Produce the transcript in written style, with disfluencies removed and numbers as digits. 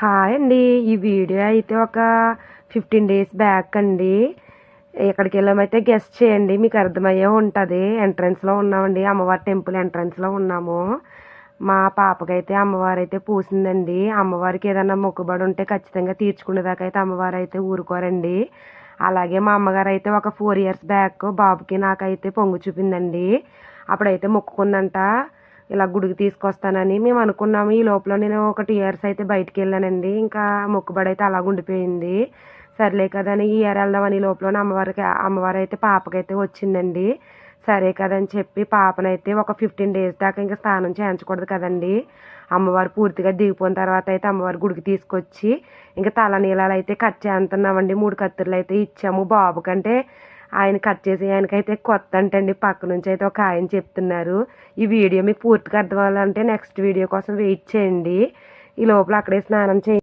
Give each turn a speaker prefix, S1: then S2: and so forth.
S1: Hi అండి. ఈ video అయితే ఒక 15 డేస్ బ్యాక్ అండి. ఎక్కడికి వెళ్ళామైతే గెస్ట్ చేయండి, మీకు అర్థమయ్యే ఉంటుంది. ఎంట్రన్స్లో ఉన్నామండి, అమ్మవారి టెంపుల్ ఎంట్రన్స్లో ఉన్నాము. మా పాపకైతే అమ్మవారు అయితే పూసిందండి. అమ్మవారికి ఏదైనా మొక్కుబడి ఉంటే ఖచ్చితంగా తీర్చుకునేదాకా అయితే అమ్మవారు అయితే ఊరుకోరండి. అలాగే మా అమ్మగారు అయితే ఒక 4 ఇయర్స్ బ్యాక్ బాబుకి నాకైతే పొంగు చూపిందండి. అప్పుడైతే మొక్కుకుందంట, ఇలా గుడికి తీసుకొస్తానని మేము అనుకున్నాము. ఈ లోపల నేను ఒక 2 ఇయర్స్ అయితే బయటికి వెళ్ళానండి. ఇంకా మొక్కుబడి అయితే అలాగ ఉండిపోయింది. సర్లే కదని ఈ ఇయర్ వెళ్దామని ఈ లోపల అమ్మవారు అయితే పాపకైతే వచ్చిందండి. సరే కదని చెప్పి పాపనైతే ఒక 15 డేస్ దాకా ఇంకా స్నానం చేయించకూడదు కదండి. అమ్మవారు పూర్తిగా దిగిపోయిన తర్వాత అయితే అమ్మవారి గుడికి తీసుకొచ్చి ఇంకా తలనీలాలు అయితే కట్ చేస్తున్నామండి. 3 కత్తుర్లు అయితే ఇచ్చాము బాబు కంటే. ఆయన కట్ చేసి ఆయనకైతే కొత్త అంటండి, పక్క నుంచి అయితే ఒక ఆయన చెప్తున్నారు. ఈ వీడియో మీకు పూర్తిగా అర్థం అవ్వాలంటే నెక్స్ట్ వీడియో కోసం వెయిట్ చేయండి. ఈ లోపల అక్కడే స్నానం చేయండి.